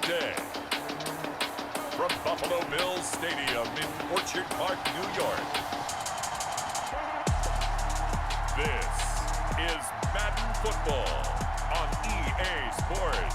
day. From Buffalo Bills Stadium in Orchard Park, New York. This is Madden Football on EA Sports.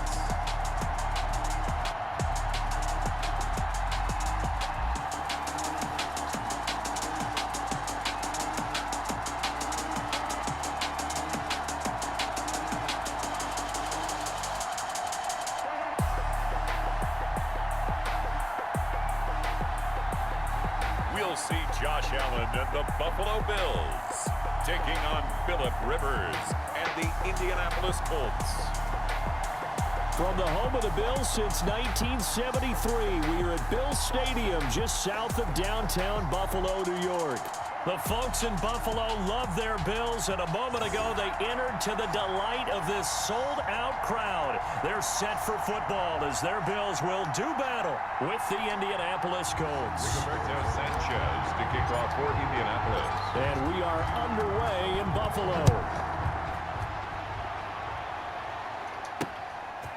We'll see Josh Allen and the Buffalo Bills taking on Phillip Rivers and the Indianapolis Colts. From the home of the Bills since 1973, we are at Bills Stadium just south of downtown Buffalo, New York. The folks in Buffalo love their Bills, and a moment ago they entered to the delight of this sold-out crowd. They're set for football as their Bills will do battle with the Indianapolis Colts. Roberto Sanchez to kick off for Indianapolis. And we are underway in Buffalo.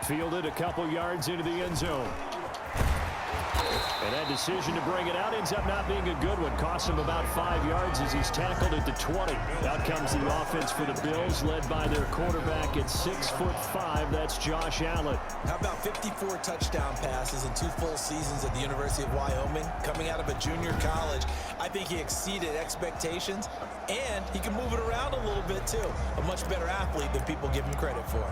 Fielded a couple yards into the end zone. And that decision to bring it out ends up not being a good one. Costs him about 5 yards as he's tackled at the 20. Out comes the offense for the Bills, led by their quarterback at 6'5". That's Josh Allen. How about 54 touchdown passes in 2 full seasons at the University of Wyoming? Coming out of a junior college, I think he exceeded expectations, and he can move it around a little bit too. A much better athlete than people give him credit for.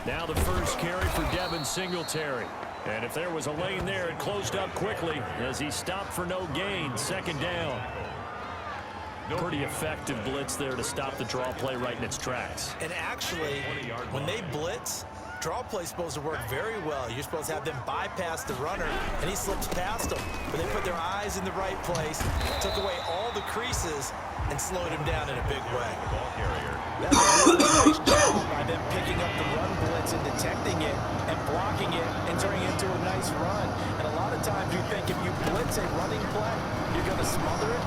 Now the first carry for Devin Singletary. And if there was a lane there, it closed up quickly as he stopped for no gain. Second down. Pretty effective blitz there to stop the draw play right in its tracks. And actually, when they blitz, draw play's supposed to work very well. You're supposed to have them bypass the runner, and he slips past them. But they put their eyes in the right place, took away all the creases, and slowed him down in a big way. That's a really nice job by them picking up the run blitz and detecting it and blocking it and turning it into a nice run. And a lot of times you think if you blitz a running play, you're going to smother it.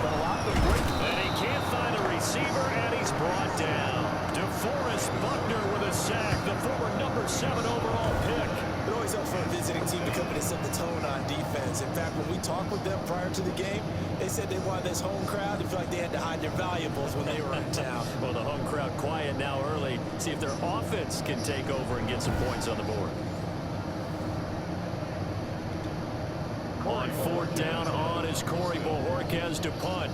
But a lot of them break. And he can't find a receiver, and he's brought down. DeForest Buckner with a sack, the former number 7 overall pick. It always helps for a visiting team to come in and set the tone on defense. In fact, when we talked with them prior to the game, they said they wanted this home crowd to feel like they had to hide their valuables when they were in town. Well, the home crowd quiet now early. See if their offense can take over and get some points on the board. On 4th down on is Corey Bojorquez to punt.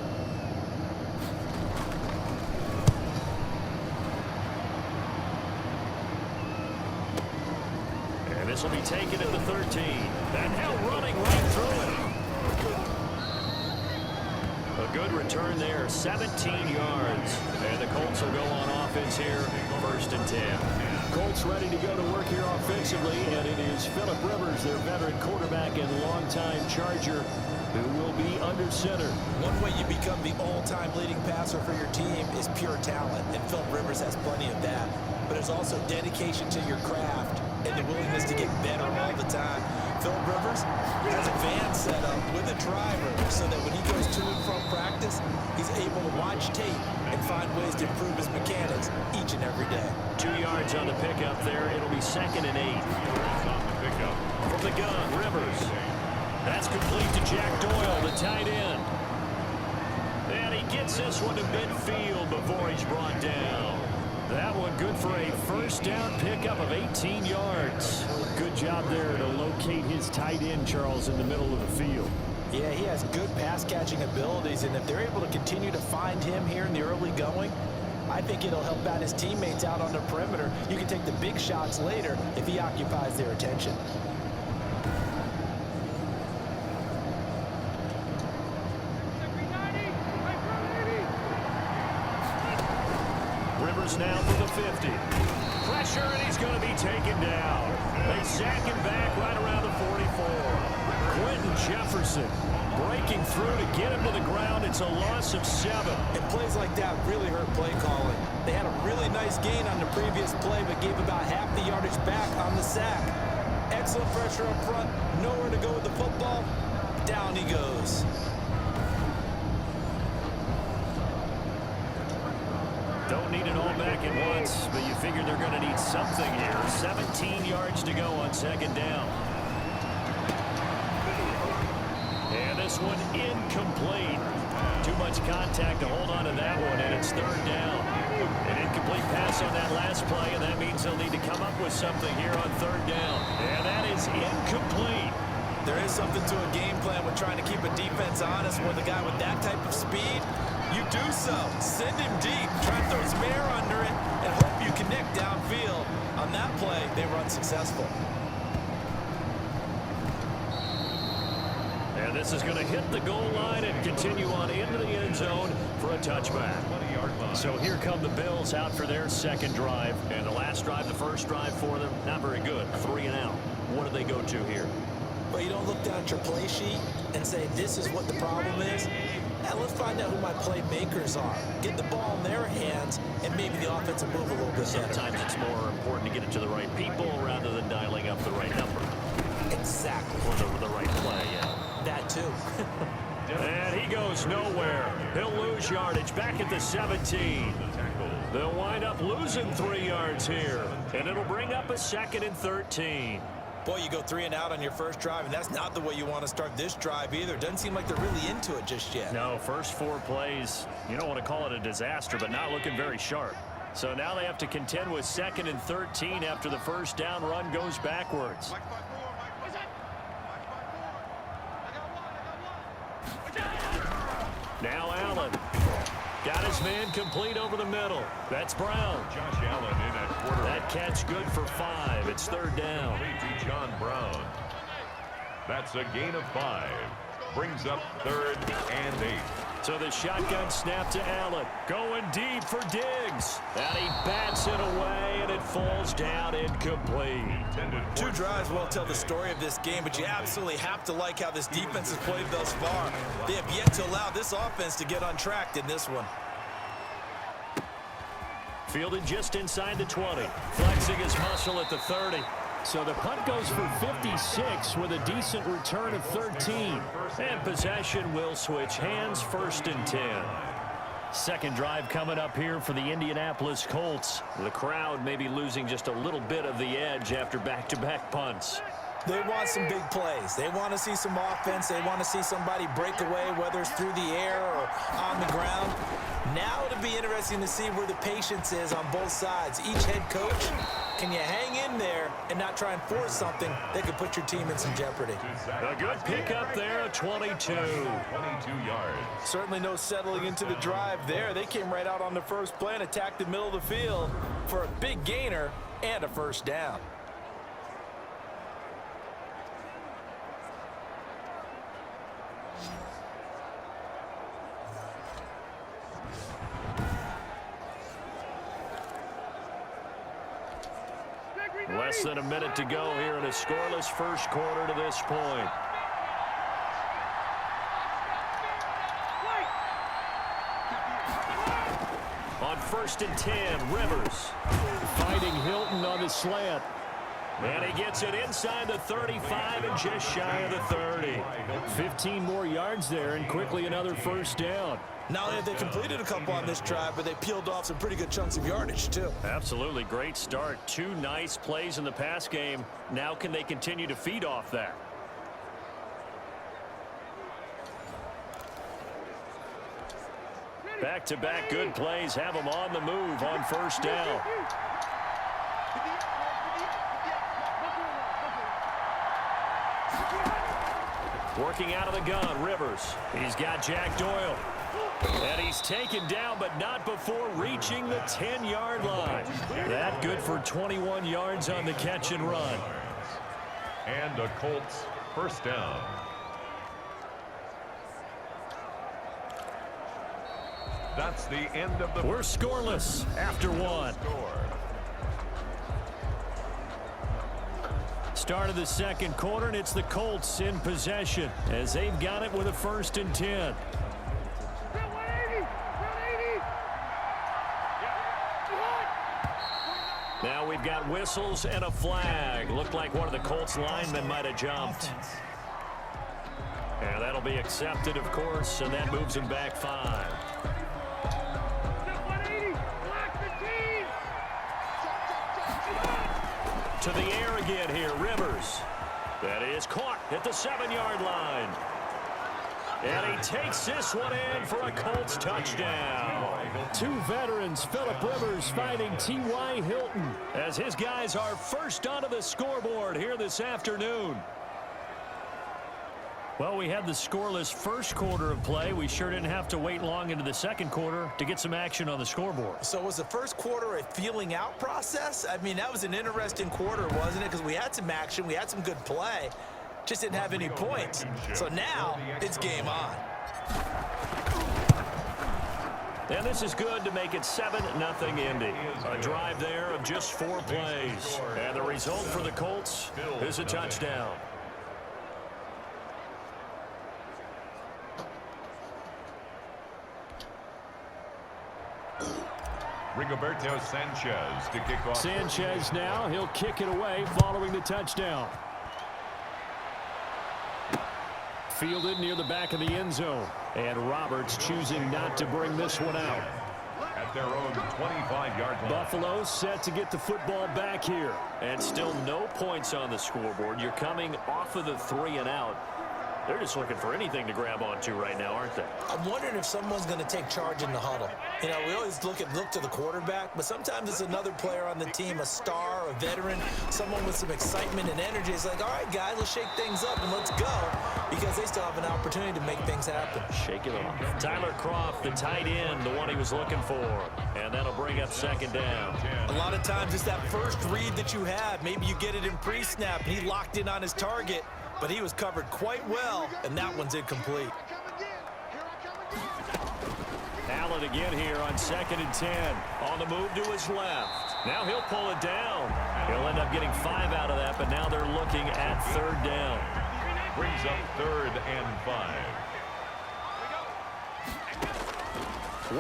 And this will be taken at the 13. And now running right through it. A good return there, 17 yards. And the Colts will go on offense here, 1st and 10. Colts ready to go to work here offensively, and it is Phillip Rivers, their veteran quarterback and longtime Charger, who will be under center. One way you become the all-time leading passer for your team is pure talent, and Phillip Rivers has plenty of that. But there's also dedication to your craft and the willingness to get better all the time. Phillip Rivers has a van set up with a driver so that when he goes to and from practice, he's able to watch tape and find ways to improve his mechanics each and every day. 2 yards on the pickup there. It'll be 2nd and 8. From the gun, Rivers. That's complete to Jack Doyle, the tight end. And he gets this one to midfield before he's brought down. That one good for a 1st down pickup of 18 yards. Good job there to locate his tight end, Charles, in the middle of the field. Yeah, he has good pass-catching abilities, and if they're able to continue to find him here in the early going, I think it'll help out his teammates out on the perimeter. You can take the big shots later if he occupies their attention. Rivers now for the 50. Pressure, and he's going to be taken down. They sack him back right around the 44. Quentin Jefferson breaking through to get him to the ground. It's a loss of 7. And plays like that really hurt play calling. They had a really nice gain on the previous play, but gave about half the yardage back on the sack. Excellent pressure up front. Nowhere to go with the football. Down he goes. Don't need it all back at once, but you figure they're going to need something here. 17 yards to go on second down. And this one incomplete. Too much contact to hold on to that one, and it's third down. An incomplete pass on that last play, and that means they'll need to come up with something here on third down. And that is incomplete. There is something to a game plan with trying to keep a defense honest with a guy with that type of speed. You do so. Send him deep. Try to throw some air under it and hope you connect downfield. On that play, they were unsuccessful. And this is going to hit the goal line and continue on into the end zone for a touchback. So here come the Bills out for their second drive. And the last drive, the first drive for them, not very good. 3 and out. What do they go to here? But you don't look down at your play sheet and say, this is what the problem is. Now let's find out who my playmakers are. Get the ball in their hands, and maybe the offense will move a little bit better. Sometimes it's more important to get it to the right people rather than dialing up the right number. Exactly. Or the right play, yeah. That too. And he goes nowhere. He'll lose yardage back at the 17. They'll wind up losing 3 yards here. And it'll bring up a 2nd and 13. Boy, you go 3 and out on your first drive, and that's not the way you want to start this drive either. Doesn't seem like they're really into it just yet. No, first 4 plays, you don't want to call it a disaster, but not looking very sharp. So now they have to contend with 2nd and 13 after the first down run goes backwards. Now Allen. Got his man complete over the middle. That's Brown. Josh Allen in at quarterback. That catch good for 5. It's third down. To John Brown. That's a gain of 5. Brings up 3rd and 8. So the shotgun snap to Allen. Going deep for Diggs. And he bats it away, and it falls down incomplete. 2 drives won't tell the story of this game, but you absolutely have to like how this defense has played thus far. They have yet to allow this offense to get untracked in this one. Fielded just inside the 20. Flexing his muscle at the 30. So the punt goes for 56 with a decent return of 13. And possession will switch hands, 1st and 10. Second drive coming up here for the Indianapolis Colts. The crowd may be losing just a little bit of the edge after back-to-back punts. They want some big plays. They want to see some offense. They want to see somebody break away, whether it's through the air or on the ground. Now it'll be interesting to see where the patience is on both sides. Each head coach, can you hang in there and not try and force something that could put your team in some jeopardy? A good pickup there, a 22. 22 yards. Certainly no settling into the drive there. They came right out on the first play and attacked the middle of the field for a big gainer and a first down. Less than a minute to go here in a scoreless first quarter to this point. On 1st and 10, Rivers fighting Hilton on the slant. And he gets it inside the 35 and just shy of the 30. 15 more yards there and quickly another first down. Not only have they completed a couple on this drive, but they peeled off some pretty good chunks of yardage, too. Absolutely. Great start. 2 nice plays in the pass game. Now can they continue to feed off that? Back-to-back good plays have them on the move on first down. Working out of the gun, Rivers. He's got Jack Doyle. And he's taken down, but not before reaching the 10-yard line. That good for 21 yards on the catch and run. And a Colts first down. That's the end of the... We're scoreless after 1. Start of the second quarter, and it's the Colts in possession as they've got it with a 1st and 10. Now we've got whistles and a flag. Looked like one of the Colts linemen might have jumped. And that'll be accepted, of course, and that moves him back 5. to the air again here. Rivers. That is caught at the 7-yard line. And he takes this one in for a Colts touchdown. Two veterans, Phillip Rivers finding T.Y. Hilton, as his guys are first onto the scoreboard here this afternoon. Well, we had the scoreless first quarter of play. We sure didn't have to wait long into the second quarter to get some action on the scoreboard. So was the first quarter a feeling out process? I mean, that was an interesting quarter, wasn't it? Because we had some action, we had some good play, just didn't have any points. So now it's game on. And this is good to make it 7-0 Indy. A drive there of just 4 plays. And the result for the Colts is a touchdown. Rigoberto Sanchez to kick off. Sanchez now, he'll kick it away following the touchdown. Fielded near the back of the end zone. And Roberts choosing not to bring this one out. At their own 25-yard line. Buffalo set to get the football back here. And still no points on the scoreboard. You're coming off of the 3 and out. They're just looking for anything to grab onto right now, aren't they? I'm wondering if someone's going to take charge in the huddle. You know, we always look to the quarterback, but sometimes it's another player on the team, a star, a veteran, someone with some excitement and energy. It's like, all right, guys, let's shake things up and let's go, because they still have an opportunity to make things happen. Shake it off. Tyler Kroft, the tight end, the one he was looking for. And that'll bring up second down. A lot of times it's that first read that you have. Maybe you get it in pre-snap, and he locked in on his target, but he was covered quite well, and that one's incomplete. Allen again here on 2nd and 10. On the move to his left. Now he'll pull it down. He'll end up getting 5 out of that, but now they're looking at 3rd down. Brings up 3rd and 5.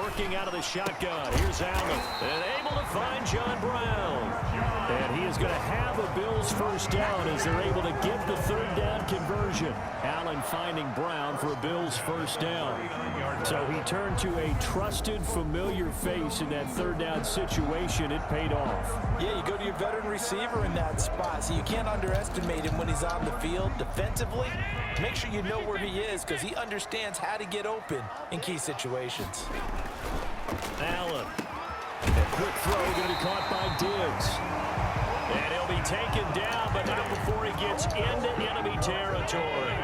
Working out of the shotgun. Here's Allen. And able to find John Brown. And he is going to have a Bills first down as they're able to get the 3rd down conversion. Allen finding Brown for a Bills first down. So he turned to a trusted, familiar face in that 3rd down situation. It paid off. Yeah, you go to your veteran receiver in that spot, so you can't underestimate him when he's on the field defensively. Make sure you know where he is, because he understands how to get open in key situations. Allen. A quick throw going to be caught by Diggs. And he'll be taken down, but not before he gets into enemy territory.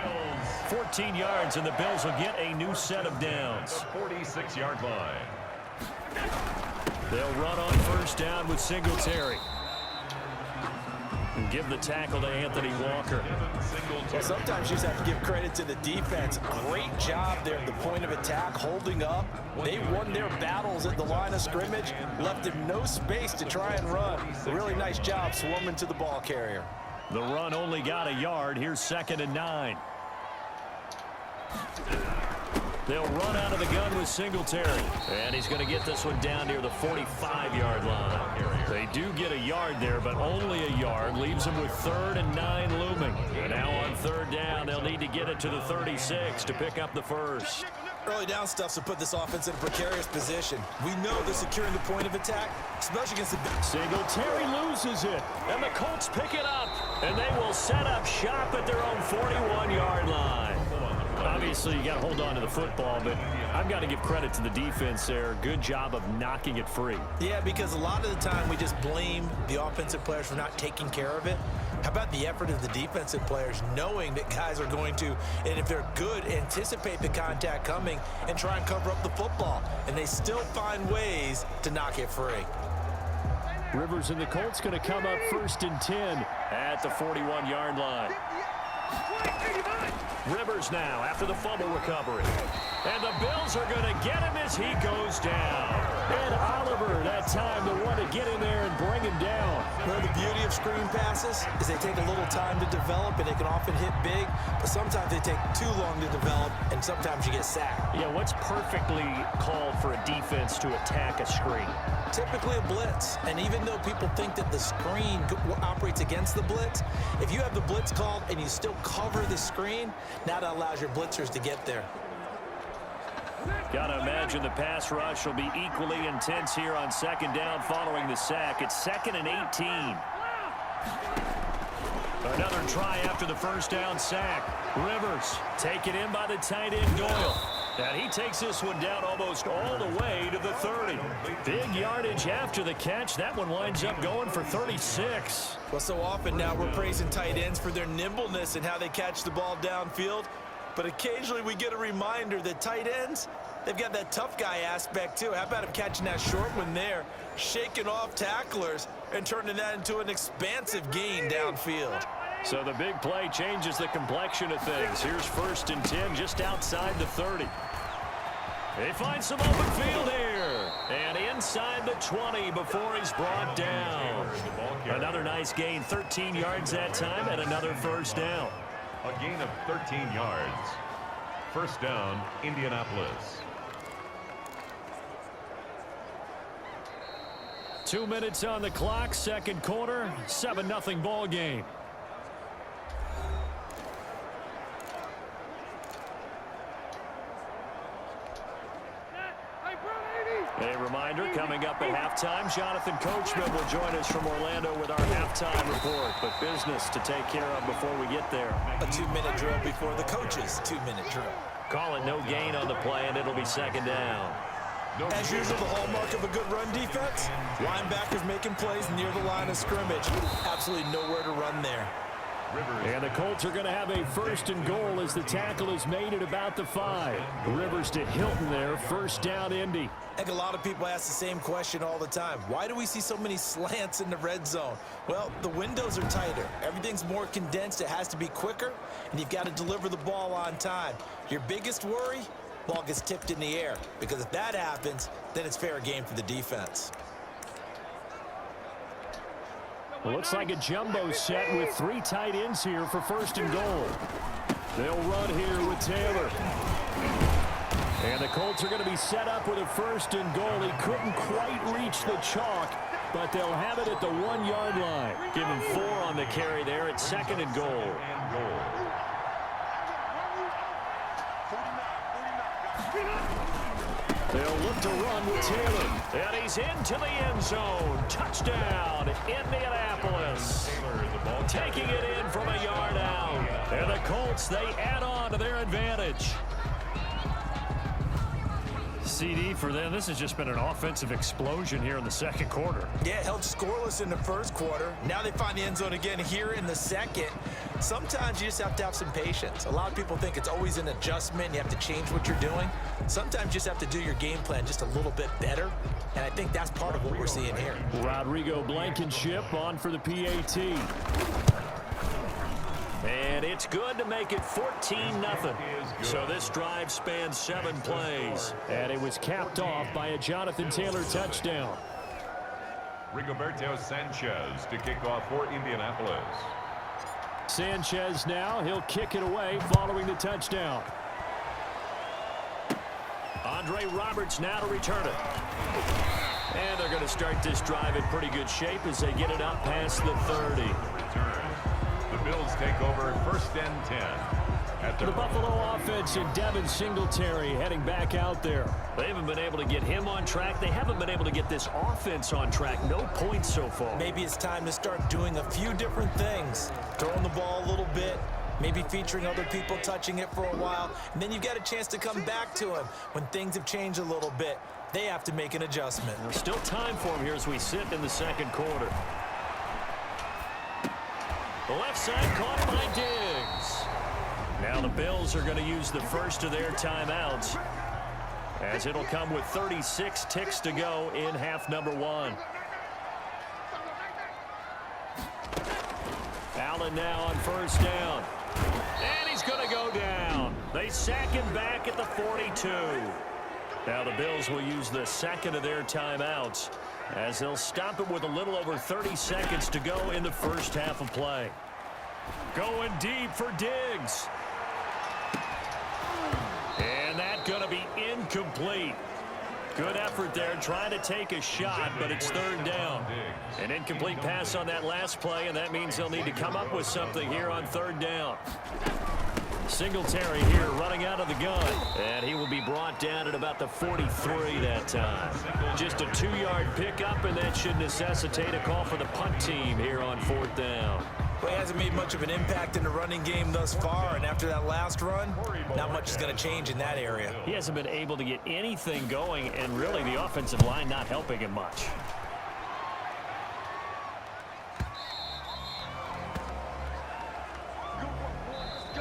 14 yards, and the Bills will get a new set of downs. 46-yard line. They'll run on first down with Singletary. And give the tackle to Anthony Walker. Well, sometimes you just have to give credit to the defense. Great job there at the point of attack, holding up. They won their battles at the line of scrimmage, left him no space to try and run. A really nice job swarming to the ball carrier. The run only got a yard. Here's 2nd and 9. They'll run out of the gun with Singletary. And he's going to get this one down near the 45-yard line. They do get a yard there, but only a yard. Leaves them with 3rd and 9 looming. And now on 3rd down, they'll need to get it to the 36 to pick up the first. Early down stuff to put this offense in a precarious position. We know they're securing the point of attack, especially against the... Singletary loses it. And the Colts pick it up. And they will set up shop at their own 41-yard line. Obviously, you got to hold on to the football, but I've got to give credit to the defense there. Good job of knocking it free. Yeah, because a lot of the time we just blame the offensive players for not taking care of it. How about the effort of the defensive players, knowing that guys are going to, and if they're good, anticipate the contact coming and try and cover up the football. And they still find ways to knock it free. Rivers and the Colts going to come up 1st and 10 at the 41-yard line. Rivers now after the fumble recovery. And the Bills are going to get him as he goes down. And Oliver, that time, the one to get in there and bring him down. Well, the beauty of screen passes is they take a little time to develop, and they can often hit big, but sometimes they take too long to develop, and sometimes you get sacked. Yeah, what's perfectly called for a defense to attack a screen? Typically a blitz, and even though people think that the screen operates against the blitz, if you have the blitz called and you still cover the screen, now that allows your blitzers to get there. Got to imagine the pass rush will be equally intense here on 2nd down following the sack. It's 2nd and 18. Another try after the first down sack. Rivers taken in by the tight end Doyle. And he takes this one down almost all the way to the 30. Big yardage after the catch. That one winds up going for 36. Well, so often now we're praising tight ends for their nimbleness and how they catch the ball downfield. But occasionally we get a reminder that tight ends, they've got that tough guy aspect too. How about him catching that short one there, shaking off tacklers, and turning that into an expansive gain downfield? So the big play changes the complexion of things. Here's 1st and 10 just outside the 30. They find some open field here. And inside the 20 before he's brought down. Another nice gain, 13 yards that time, and another first down. A gain of 13 yards. First down, Indianapolis. 2 minutes on the clock, second quarter, 7-0 ball game. A reminder, coming up at halftime, Jonathan Coachman will join us from Orlando with our halftime report. But business to take care of before we get there. A 2-minute drill before the coach's 2-minute drill. Call it no gain on the play, and it'll be second down. As usual, the hallmark of a good run defense, linebackers making plays near the line of scrimmage. Absolutely nowhere to run there. And the Colts are going to have a 1st and goal as the tackle is made at about the 5. Rivers to Hilton there, first down Indy. I think a lot of people ask the same question all the time. Why do we see so many slants in the red zone? Well, the windows are tighter. Everything's more condensed. It has to be quicker, and you've got to deliver the ball on time. Your biggest worry? Ball gets tipped in the air, because if that happens, then it's fair game for the defense. Well, looks like a jumbo set with 3 tight ends here for 1st and goal. They'll run here with Taylor. And the Colts are going to be set up with a 1st and goal. He couldn't quite reach the chalk, but they'll have it at the 1-yard line. Give him 4 on the carry there at 2nd and goal. They'll look to run with Taylor. And he's into the end zone. Touchdown, Indianapolis. Taking it in from a yard out. And the Colts, they add on to their advantage. CD for them. This has just been an offensive explosion here in the second quarter. Yeah, held scoreless in the first quarter. Now they find the end zone again here in the second. Sometimes you just have to have some patience. A lot of people think it's always an adjustment. You have to change what you're doing. Sometimes you just have to do your game plan just a little bit better. And I think that's part of what we're seeing here. Rodrigo Blankenship on for the PAT. And it's good to make it 14-0. So this drive spans 7 plays. And it was capped off by a Jonathan Taylor touchdown. Rigoberto Sanchez to kick off for Indianapolis. Sanchez now, he'll kick it away following the touchdown. Andre Roberts now to return it. And they're going to start this drive in pretty good shape as they get it up past the 30. The Bills take over 1st and 10. At The Buffalo offense and Devin Singletary heading back out there. They haven't been able to get him on track. They haven't been able to get this offense on track. No points so far. Maybe it's time to start doing a few different things. Throwing the ball a little bit, maybe featuring other people touching it for a while, and then you've got a chance to come back to him when things have changed a little bit. They have to make an adjustment. There's still time for him here as we sit in the second quarter. The left side caught by Diggs. Now the Bills are going to use the first of their timeouts, as it'll come with 36 ticks to go in half number 1. Allen now on first down. And he's going to go down. They sack him back at the 42. Now the Bills will use the second of their timeouts, as they'll stop it with a little over 30 seconds to go in the first half of play. Going deep for Diggs. And that's going to be incomplete. Good effort there, trying to take a shot, but it's third down. An incomplete pass on that last play, and that means they'll need to come up with something here on third down. Singletary here running out of the gun. And he will be brought down at about the 43 that time. Just a 2-yard pickup, and that should necessitate a call for the punt team here on 4th down. Well, he hasn't made much of an impact in the running game thus far, and after that last run, not much is going to change in that area. He hasn't been able to get anything going, and really the offensive line not helping him much.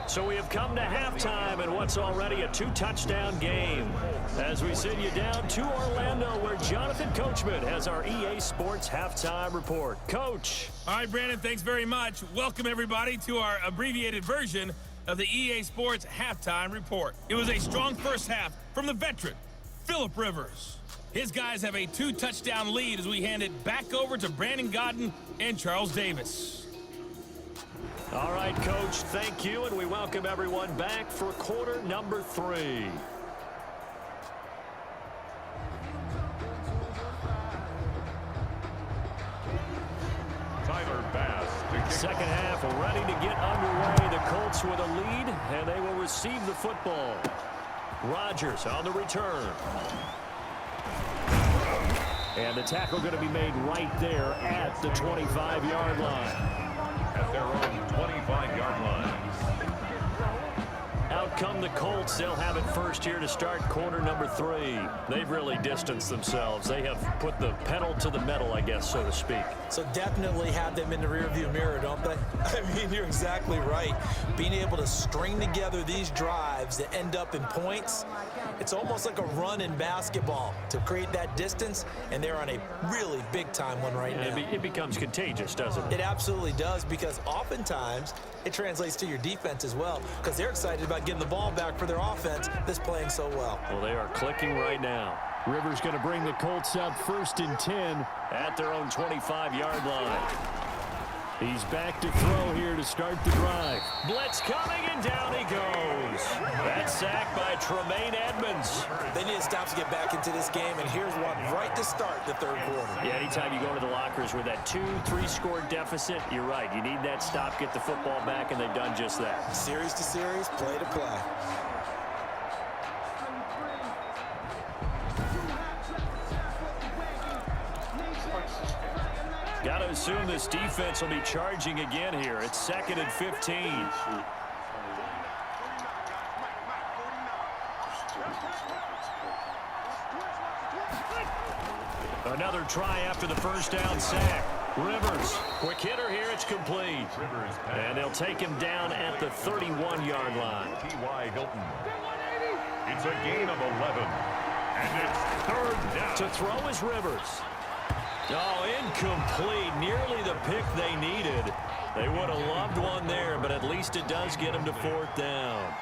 So we have come to halftime in what's already a 2-touchdown game. As we send you down to Orlando, where Jonathan Coachman has our EA Sports halftime report. Coach. All right, Brandon, thanks very much. Welcome, everybody, to our abbreviated version of the EA Sports halftime report. It was a strong first half from the veteran, Phillip Rivers. His guys have a 2-touchdown lead as we hand it back over to Brandon Godden and Charles Davis. All right, Coach, thank you, and we welcome everyone back for quarter number 3. Tyler Bass. Second half ready to get underway. The Colts with a lead, and they will receive the football. Rodgers on the return. And the tackle going to be made right there at the 25-yard line. At their own 25-yard line. Out come the Colts. They'll have it first here to start quarter number 3. They've really distanced themselves. They have put the pedal to the metal, I guess, so to speak. So definitely have them in the rearview mirror, don't they? I mean, you're exactly right. Being able to string together these drives that end up in points, it's almost like a run in basketball to create that distance, and they're on a really big-time one right now. It becomes contagious, doesn't it? It absolutely does, because oftentimes it translates to your defense as well, because they're excited about getting the ball back for their offense that's playing so well. Well, they are clicking right now. Rivers going to bring the Colts up 1st and 10 at their own 25-yard line. He's back to throw here to start the drive. Blitz coming, and down he goes. That's sacked by Tremaine Edmonds. They need to stop to get back into this game, and here's one right to start the 3rd quarter. Yeah, anytime you go to the lockers with that 2-3 score deficit, you're right. You need that stop, get the football back, and they've done just that. Series to series, play to play. Got to assume this defense will be charging again here. It's 2nd and 15. Another try after the first down sack. Rivers, quick hitter here, it's complete. And they'll take him down at the 31-yard line. T.Y. Hilton. It's a gain of 11. And it's 3rd down. To throw is Rivers. Oh, incomplete. Nearly the pick they needed. They would have loved one there, but at least it does get them to 4th down.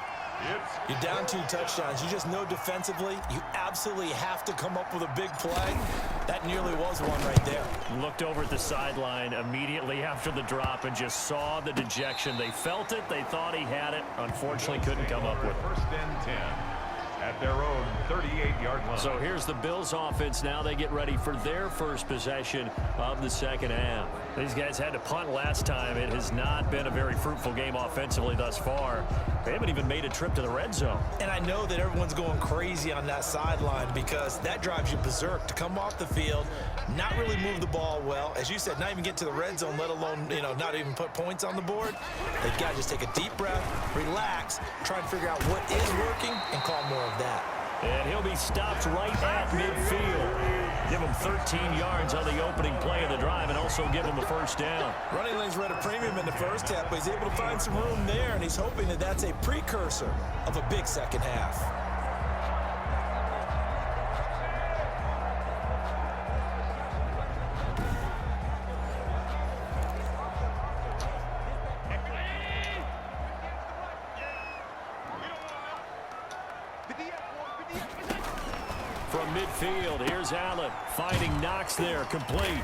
You're down 2 touchdowns. You just know defensively you absolutely have to come up with a big play. That nearly was one right there. Looked over at the sideline immediately after the drop and just saw the dejection. They felt it. They thought he had it. Unfortunately, couldn't come up with it. 1st and 10. At their own 38-yard line. So here's the Bills offense now. They get ready for their first possession of the second half. These guys had to punt last time. It has not been a very fruitful game offensively thus far. They haven't even made a trip to the red zone. And I know that everyone's going crazy on that sideline because that drives you berserk to come off the field, not really move the ball well. As you said, not even get to the red zone, let alone, not even put points on the board. They've got to just take a deep breath, relax, try and figure out what is working, and call more of that. And he'll be stopped right at midfield. Give him 13 yards on the opening play of the drive and also give him a first down. Running lanes were at a premium in the first half, but he's able to find some room there, and he's hoping that that's a precursor of a big second half. From midfield, here's Allen finding Knox there, complete.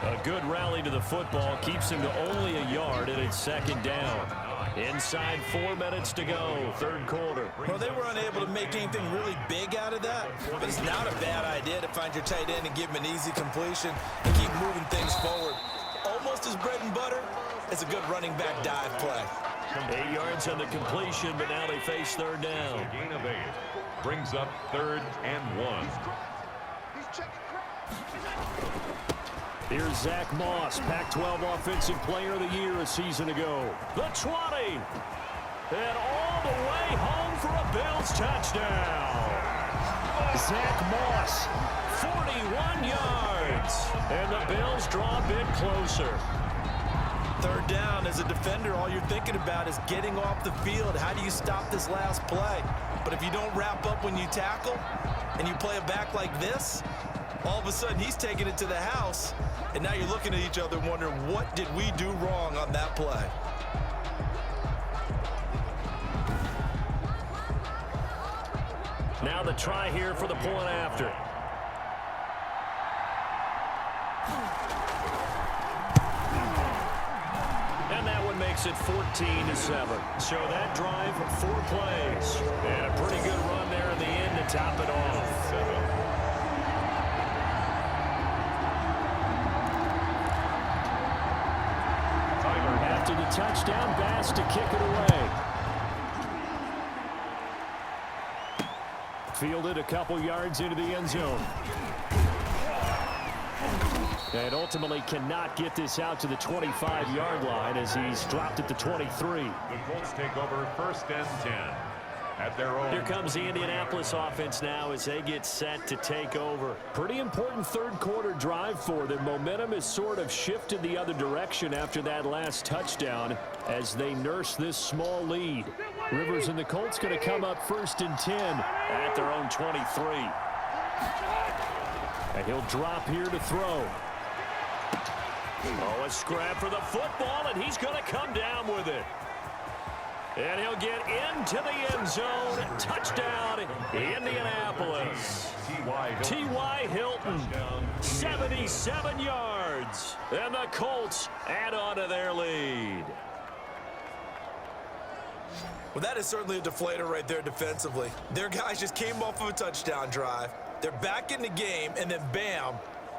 A good rally to the football, keeps him to only a yard, and it's 2nd down. Inside 4 minutes to go, 3rd quarter. Well, they were unable to make anything really big out of that, but it's not a bad idea to find your tight end and give him an easy completion and keep moving things forward. Almost as bread and butter as a good running back dive play. 8 yards on the completion, but now they face third down. A gain of 8 brings up 3rd and 1. Here's Zach Moss, Pac-12 Offensive Player of the Year a season ago. The 20. And all the way home for a Bills touchdown. Zach Moss, 41 yards. And the Bills draw a bit closer. Third down, as a defender, all you're thinking about is getting off the field. How do you stop this last play? But if you don't wrap up when you tackle and you play it back like this, all of a sudden he's taking it to the house, and now you're looking at each other wondering, what did we do wrong on that play? Now the try here for the point after. And that one makes it 14-7. So that drive, 4 plays. And a pretty good run there in the end to top it off. After the touchdown, Bass to kick it away. Fielded a couple yards into the end zone. And ultimately cannot get this out to the 25-yard line as he's dropped at the 23. The Colts take over 1st and 10 at their own. Here comes the Indianapolis offense now as they get set to take over. Pretty important third quarter drive for them. Momentum has sort of shifted the other direction after that last touchdown as they nurse this small lead. Rivers and the Colts going to come up 1st and 10 at their own 23. And he'll drop here to throw. Oh, a scrap for the football, and he's going to come down with it. And he'll get into the end zone. Touchdown, Indianapolis. T.Y. Hilton, 77 yards. And the Colts add on to their lead. Well, that is certainly a deflator right there defensively. Their guys just came off of a touchdown drive. They're back in the game, and then bam,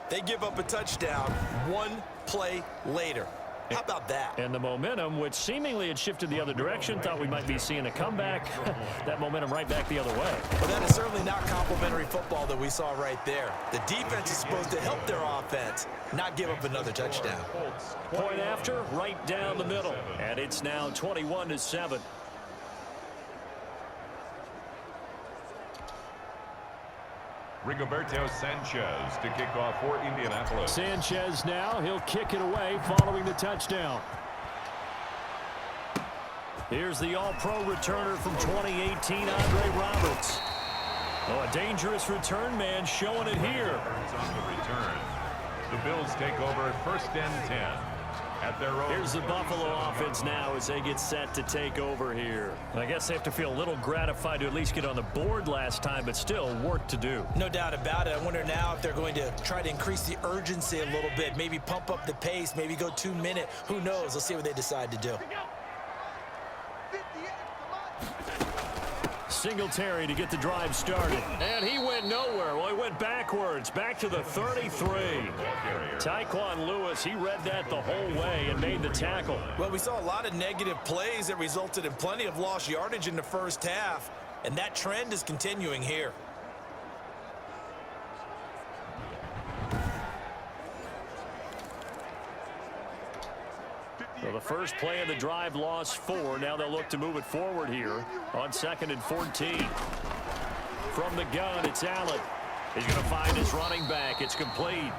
they give up a touchdown 1 play later. How about that? And the momentum, which seemingly had shifted the other direction, thought we might be seeing a comeback. That momentum right back the other way. Well, that is certainly not complimentary football that we saw right there. The defense is supposed to help their offense, not give up another touchdown. Point after, right down the middle. And it's now 21-7. Rigoberto Sanchez to kick off for Indianapolis. Sanchez now, he'll kick it away following the touchdown. Here's the all-pro returner from 2018, Andre Roberts. Oh, a dangerous return man showing it here. On the return. The Bills take over 1st and 10 at their own. Here's the Buffalo offense now as they get set to take over here. I guess they have to feel a little gratified to at least get on the board last time, but still work to do. No doubt about it. I wonder now if they're going to try to increase the urgency a little bit, maybe pump up the pace, maybe go 2-minute. Who knows? Let's see what they decide to do. Singletary to get the drive started. And he went nowhere. Well, he went backwards, back to the 33. Tyquan Lewis, he read that the whole way and made the tackle. Well, we saw a lot of negative plays that resulted in plenty of lost yardage in the first half, and that trend is continuing here. Well, the first play of the drive lost 4. Now they'll look to move it forward here on 2nd and 14. From the gun, it's Allen. He's going to find his running back. It's complete.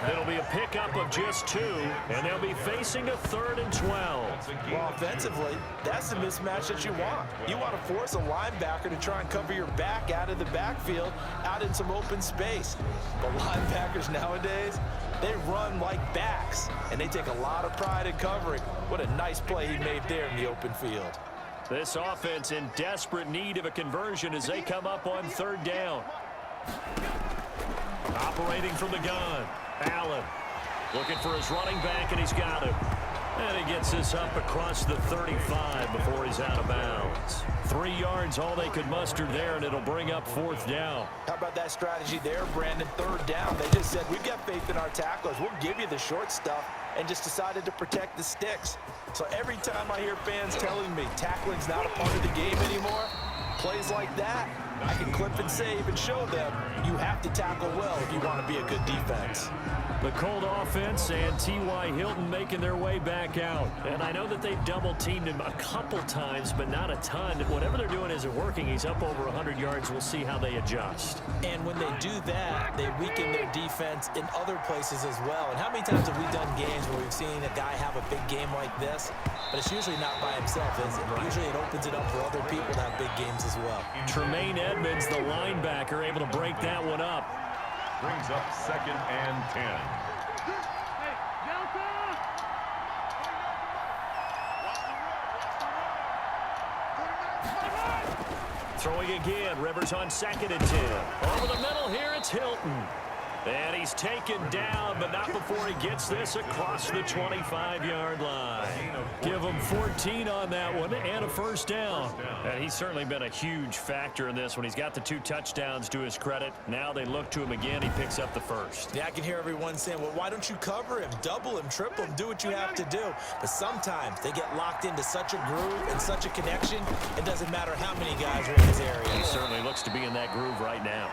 It'll be a pickup of just 2, and they'll be facing a 3rd and 12. Well, offensively, that's the mismatch that you want. You want to force a linebacker to try and cover your back out of the backfield, out in some open space. But linebackers nowadays, they run like backs, and they take a lot of pride in covering. What a nice play he made there in the open field. This offense in desperate need of a conversion as they come up on 3rd down. Operating from the gun, Allen looking for his running back, and he's got it. And he gets this up across the 35 before he's out of bounds. 3 yards, all they could muster there, and it'll bring up 4th down. How about that strategy there, Brandon? 3rd down. They just said, we've got faith in our tacklers. We'll give you the short stuff, and just decided to protect the sticks. So every time I hear fans telling me tackling's not a part of the game anymore, plays like that, I can clip and save and show them you have to tackle well if you want to be a good defense. The Colt offense and T.Y. Hilton making their way back out. And I know that they've double-teamed him a couple times, but not a ton. Whatever they're doing isn't working. He's up over 100 yards. We'll see how they adjust. And when they do that, they weaken their defense in other places as well. And how many times have we done games where we've seen a guy have a big game like this? But it's usually not by himself, is it? Usually it opens it up for other people to have big games as well. Tremaine Edmonds, the linebacker, able to break that one up. Brings up 2nd and 10. Throwing again, Rivers on 2nd and 10. Over the middle here, it's Hilton. And he's taken down, but not before he gets this across the 25-yard line. Give him 14 on that one and a 1st down. And he's certainly been a huge factor in this when he's got the 2 touchdowns to his credit. Now they look to him again. He picks up the 1st. Yeah, I can hear everyone saying, well, why don't you cover him, double him, triple him, do what you have to do. But sometimes they get locked into such a groove and such a connection, it doesn't matter how many guys are in his area. He certainly looks to be in that groove right now.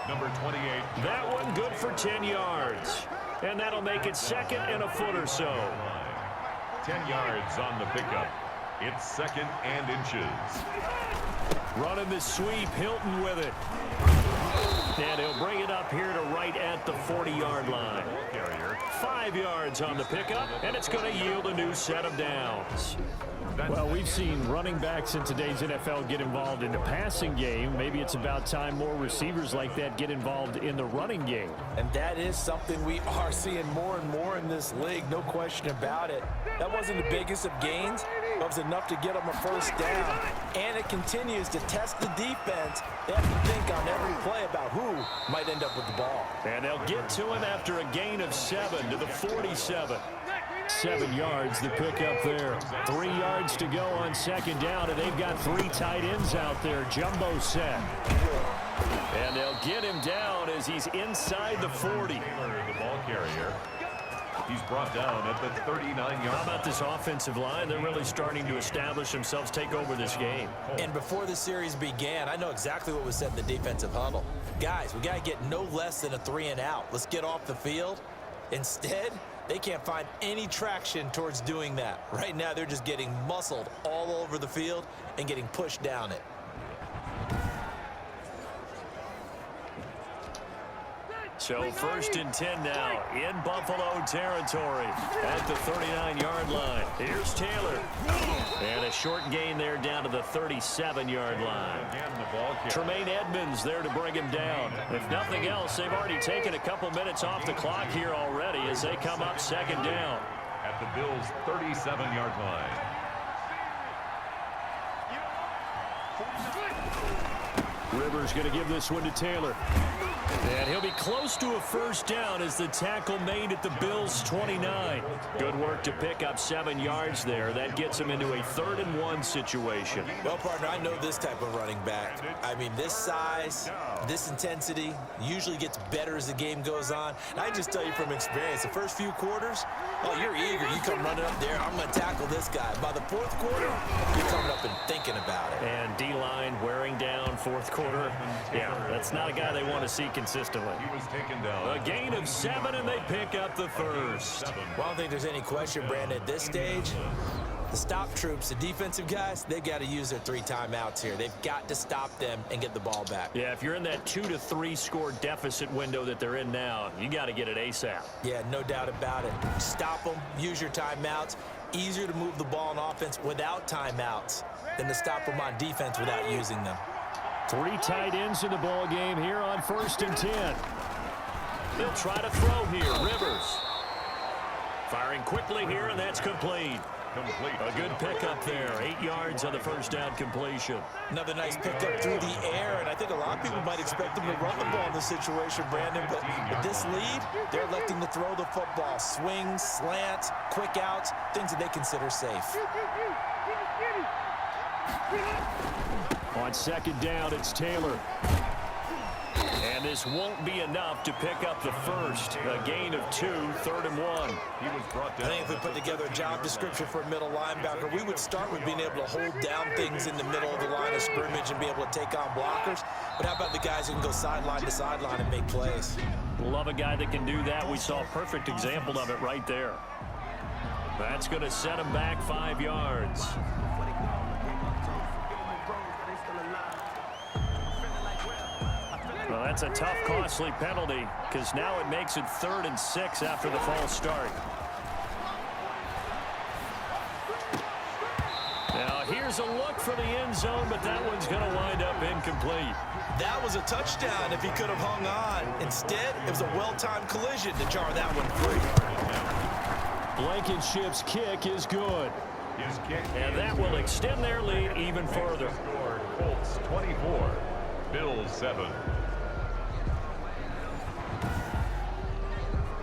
Number 28. That one good for 10 yards. And that'll make it 2nd and a foot or so. 10 yards on the pickup. It's 2nd and inches. Running the sweep, Hilton with it. And he'll bring it up here to right at the 40-yard line. 5 yards on the pickup, and it's going to yield a new set of downs. Well, we've seen running backs in today's NFL get involved in the passing game. Maybe it's about time more receivers like that get involved in the running game. And that is something we are seeing more and more in this league, no question about it. That wasn't the biggest of gains, but it was enough to get them a 1st down. And it continues to test the defense. They have to think on every play about who might end up with the ball. And they'll get to him after a gain of 7 to the 47. 7 yards the pickup there. 3 yards to go on 2nd down, and they've got 3 tight ends out there. Jumbo set. And they'll get him down as he's inside the 40. The ball carrier. He's brought down at the 39-yard line. How about this offensive line? They're really starting to establish themselves, take over this game. And before the series began, I know exactly what was said in the defensive huddle. Guys, we got to get no less than a 3 and out. Let's get off the field. Instead, they can't find any traction towards doing that. Right now, they're just getting muscled all over the field and getting pushed down it. So 1st and 10 now in Buffalo territory at the 39-yard line. Here's Taylor. And a short gain there down to the 37-yard line. Tremaine Edmonds there to bring him down. If nothing else, they've already taken a couple minutes off the clock here already as they come up 2nd down. At the Bills' 37-yard line. Rivers going to give this one to Taylor. And he'll be close to a 1st down as the tackle made at the Bills' 29. Good work to pick up 7 yards there. That gets him into a 3rd and 1 situation. Well, partner, I know this type of running back. I mean, this size, this intensity usually gets better as the game goes on. And I just tell you from experience, the first few quarters, oh, you're eager. You come running up there, I'm going to tackle this guy. By the 4th quarter, you're coming up and thinking about it. And D-line wearing down 4th quarter. Yeah, that's not a guy they want to see consistently. He was taken down. A gain of 7, and they pick up the 1st. Well, I don't think there's any question, Brandon, at this stage. The stop troops, the defensive guys, they've got to use their 3 timeouts here. They've got to stop them and get the ball back. Yeah, if you're in that 2 to 3 score deficit window that they're in now, you got to get it ASAP. Yeah, no doubt about it. Stop them, use your timeouts. Easier to move the ball on offense without timeouts than to stop them on defense without using them. 3 tight ends in the ball game here on 1st and 10. They'll try to throw here. Rivers firing quickly here, and that's complete. A good pickup there. 8 yards on the 1st down completion. Another nice pickup through the air, and I think think a lot of people might expect them to run the ball in this situation, Brandon, but with this lead, they're electing to throw the football. Swings, slants, quick outs, things that they consider safe. On second down, it's Taylor. And this won't be enough to pick up the first. A gain of 2, 3rd and 1. He was brought down. I think if we put together a job description for a middle linebacker, we would start with being able to hold down things in the middle of the line of scrimmage and be able to take on blockers. But how about the guys who can go sideline to sideline and make plays? Love a guy that can do that. We saw a perfect example of it right there. That's going to set him back 5 yards. Well, that's a tough, costly penalty because now it makes it 3rd and 6 after the false start. Now, here's a look for the end zone, but that one's going to wind up incomplete. That was a touchdown if he could have hung on. Instead, it was a well-timed collision to jar that one free. Blankenship's kick is good. His kick And that will extend their lead even further. scored. Colts 24, Bills 7.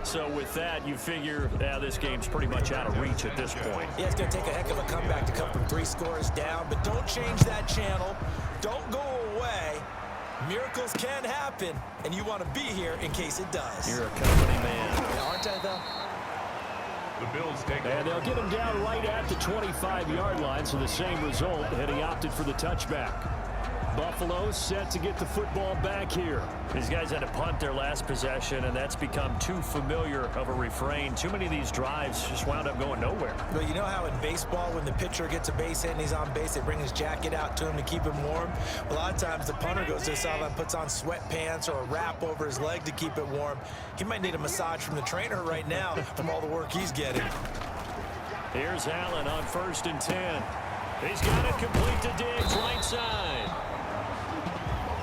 So with that, you figure this game's pretty much out of reach at this point. Yeah, it's going to take a heck of a comeback to come from 3 scores down, but don't change that channel. Don't go away. Miracles can happen, and you want to be here in case it does. You're a company man. Yeah, aren't I, though? The Bills take And they'll get him down right at the 25-yard line, so the same result, and he opted for the touchback. Buffalo set to get the football back here. These guys had to punt their last possession, and that's become too familiar of a refrain. Too many of these drives just wound up going nowhere. Well, you know how in baseball, when the pitcher gets a base hit and he's on base, they bring his jacket out to him to keep him warm? A lot of times the punter goes to the sideline, puts on sweatpants or a wrap over his leg to keep it warm. He might need a massage from the trainer right now from all the work he's getting. Here's Allen on 1st and 10. He's got it complete to Diggs, right side.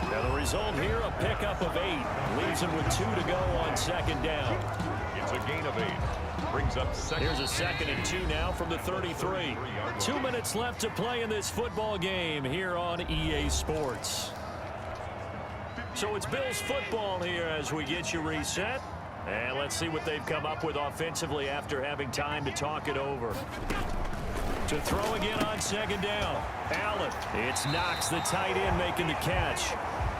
Now the result here, a pickup of 8. Leaves him with 2 to go on 2nd down. It's a gain of 8. Brings up second. Here's a 2nd and 2 now from the 33. 2 minutes left to play in this football game here on EA Sports. So it's Bills football here as we get you reset. And let's see what they've come up with offensively after having time to talk it over. To throw again on 2nd down. Allen. It's Knox, the tight end, making the catch.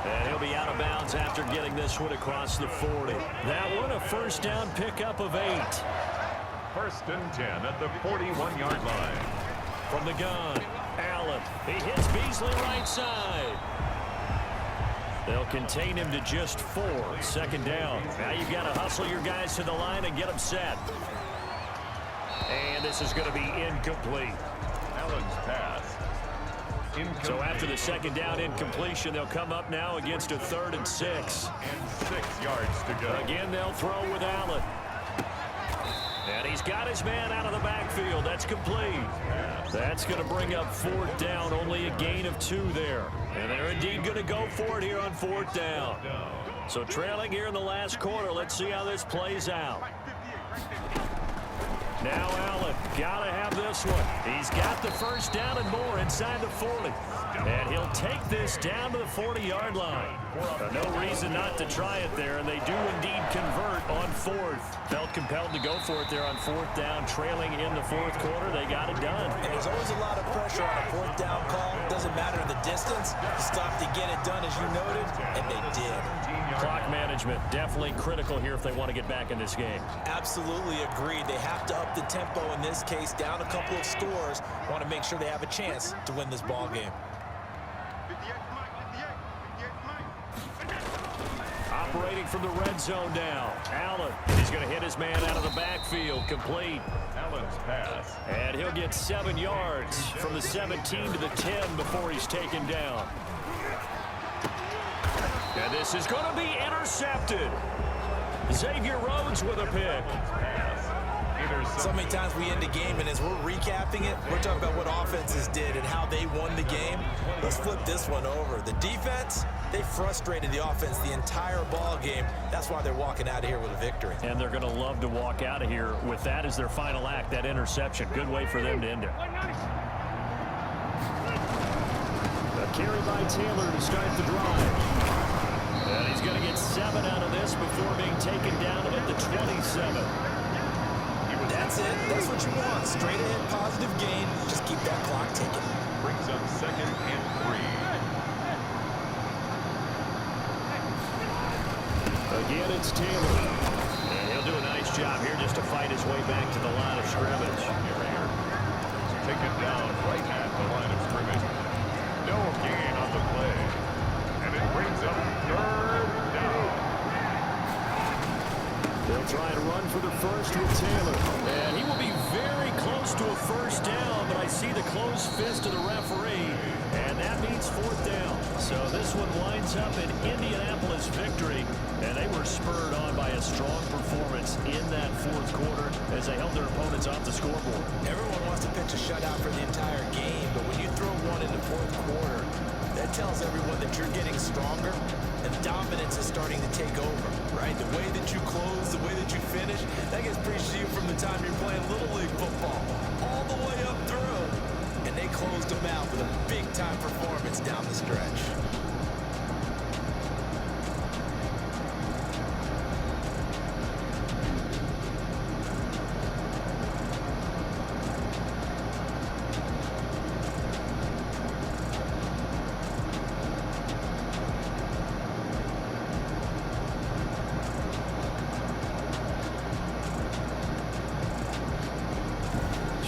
And he'll be out of bounds after getting this one across the 40. That one, a 1st down pickup of 8. 1st and 10 at the 41-yard line. From the gun, Allen. He hits Beasley right side. They'll contain him to just 4. 2nd down. Now you've got to hustle your guys to the line and get them set. And this is going to be incomplete. Allen's pass. So after the 2nd down incompletion, they'll come up now against a 3rd and 6. And 6 yards to go. Again, they'll throw with Allen. And he's got his man out of the backfield. That's complete. That's going to bring up 4th down. Only a gain of 2 there. And they're indeed going to go for it here on 4th down. So trailing here in the last quarter. Let's see how this plays out. Now Allen, gotta have this one. He's got the 1st down and more inside the 40. And he'll take this down to the 40-yard line. No reason not to try it there, and they do indeed convert on 4th. Felt compelled to go for it there on 4th down, trailing in the 4th quarter. They got it done. And there's always a lot of pressure on a 4th down call. Doesn't matter the distance. You stop to get it done, as you noted, and they did. Clock management, definitely critical here if they want to get back in this game. Absolutely agreed. They have to up the tempo in this case, down a couple of scores. Want to make sure they have a chance to win this ball game. Operating from the red zone now. Allen, he's going to hit his man out of the backfield, complete. Allen's pass. And he'll get 7 yards from the 17 to the 10 before he's taken down. And this is going to be intercepted. Xavier Rhodes with a pick. So many times we end the game, and as we're recapping it, we're talking about what offenses did and how they won the game. Let's flip this one over. The defense, they frustrated the offense the entire ball game. That's why they're walking out of here with a victory. And they're going to love to walk out of here with that as their final act, that interception. Good way for them to end it. A carry by Taylor to start the drive. before being taken down at the 27. That's it. That's what you want. Straight ahead, positive gain. Just keep that clock ticking. Brings up 2nd and 3. Again, it's Taylor. And he'll do a nice job here just to fight his way back to the line of scrimmage. Taken down right at the line of scrimmage. No gain on the play. And it brings up 3rd down. They'll try to run for the first with Taylor. And he will be very close to a first down, but I see the closed fist of the referee, and that means 4th down. So this one winds up an Indianapolis victory, and they were spurred on by a strong performance in that 4th quarter as they held their opponents off the scoreboard. Everyone wants to pitch a shutout for the entire game, but when you throw one in the 4th quarter, that tells everyone that you're getting stronger and dominance is starting to take over, right? The way that you close, the way that you finish, that gets preached to you from the time you're playing Little League football all the way up through. And they closed them out with a big-time performance down the stretch.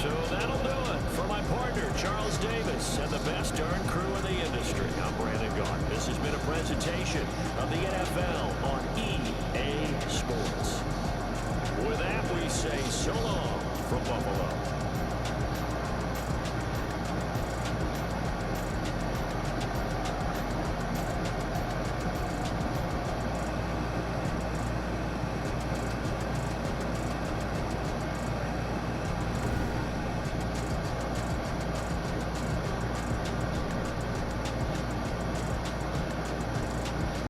So that'll do it for my partner, Charles Davis, and the best darn crew in the industry. I'm Brandon Gaughan. This has been a presentation of the NFL on EA Sports. With that, we say so long